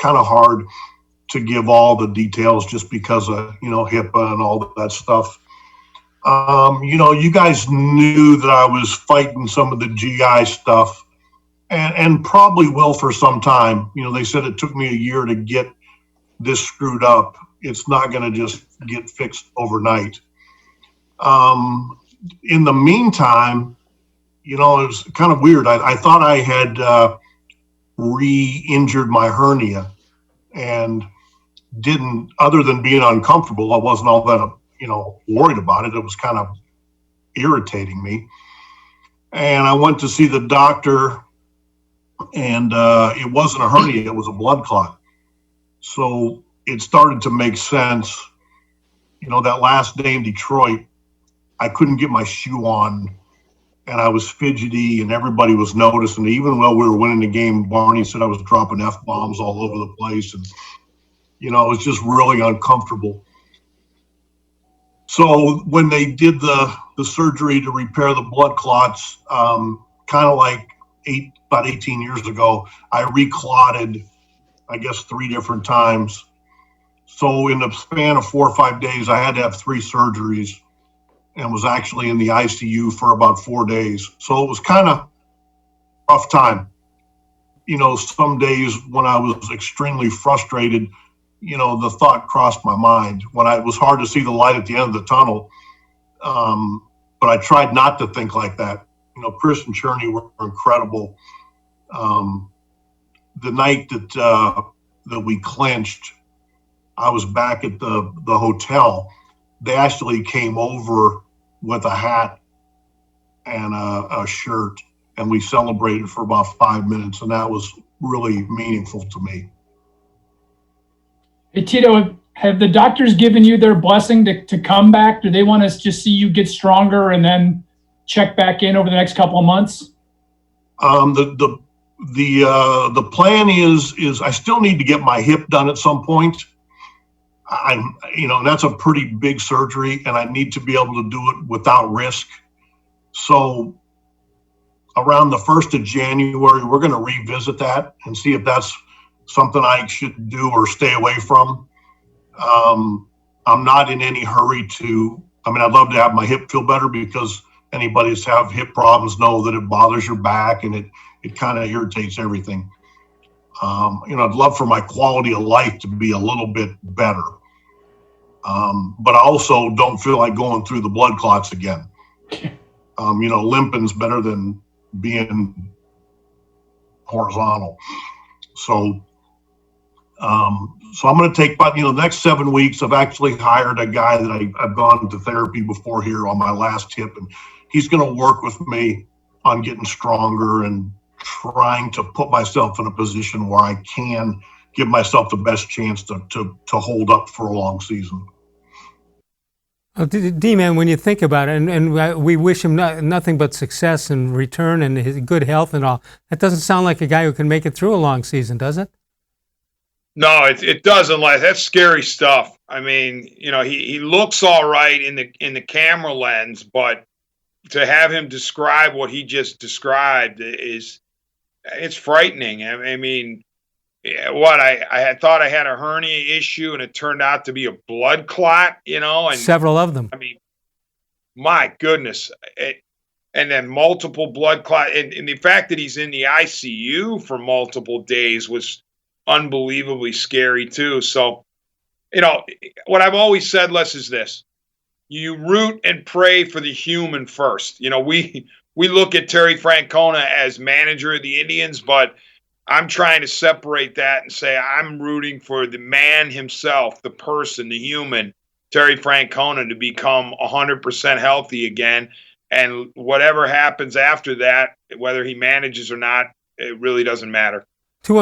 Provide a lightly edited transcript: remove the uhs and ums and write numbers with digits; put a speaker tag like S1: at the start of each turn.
S1: kind of hard to give all the details just because of, HIPAA and all that stuff. You guys knew that I was fighting some of the GI stuff and probably will for some time. They said it took me a year to get this screwed up. It's not going to just get fixed overnight. In the meantime, it was kind of weird. I thought I had re-injured my hernia and didn't, other than being uncomfortable, I wasn't all that, worried about it. It was kind of irritating me. And I went to see the doctor, and it wasn't a hernia, it was a blood clot. So it started to make sense. That last day in Detroit, I couldn't get my shoe on, and I was fidgety, and everybody was noticing. Even while we were winning the game, Barney said I was dropping F-bombs all over the place, and it was just really uncomfortable. So when they did the surgery to repair the blood clots, kind of like about 18 years ago, I reclotted, I guess, 3 different times. So in the span of 4 or 5 days, I had to have 3 surgeries and was actually in the ICU for about 4 days. So it was kind of a rough time. Some days when I was extremely frustrated, the thought crossed my mind when it was hard to see the light at the end of the tunnel. But I tried not to think like that. Chris and Cherney were incredible. The night that we clinched, I was back at the hotel. They actually came over with a hat and a shirt, and we celebrated for about 5 minutes, and that was really meaningful to me.
S2: Hey, Tito, have the doctors given you their blessing to come back? Do they want to just see you get stronger and then check back in over the next couple of months?
S1: The plan is I still need to get my hip done at some point. That's a pretty big surgery, and I need to be able to do it without risk. So around the 1st of January, we're going to revisit that and see if that's something I should do or stay away from. I'm not in any hurry I'd love to have my hip feel better, because anybody that's have hip problems know that it bothers your back and it kind of irritates everything. I'd love for my quality of life to be a little bit better. But I also don't feel like going through the blood clots again. Limping's better than being horizontal. So I'm going to take about, the next 7 weeks. I've actually hired a guy that I've gone to therapy before here on my last hip, and he's going to work with me on getting stronger and trying to put myself in a position where I can give myself the best chance to hold up for a long season.
S3: D-Man, when you think about it, and we wish him nothing but success and return and his good health and all, that doesn't sound like a guy who can make it through a long season, does it?
S4: No, it doesn't. Like, that's scary stuff. I mean, he looks all right in the camera lens, but to have him describe what he just described it's frightening. I mean, I had thought I had a hernia issue, and it turned out to be a blood clot, and
S3: several of them.
S4: I mean, my goodness. And then multiple blood clot. And the fact that he's in the ICU for multiple days was unbelievably scary too. So, what I've always said, Les, is this: you root and pray for the human first. We look at Terry Francona as manager of the Indians, but I'm trying to separate that and say I'm rooting for the man himself, the person, the human, Terry Francona, to become 100% healthy again. And whatever happens after that, whether he manages or not, it really doesn't matter.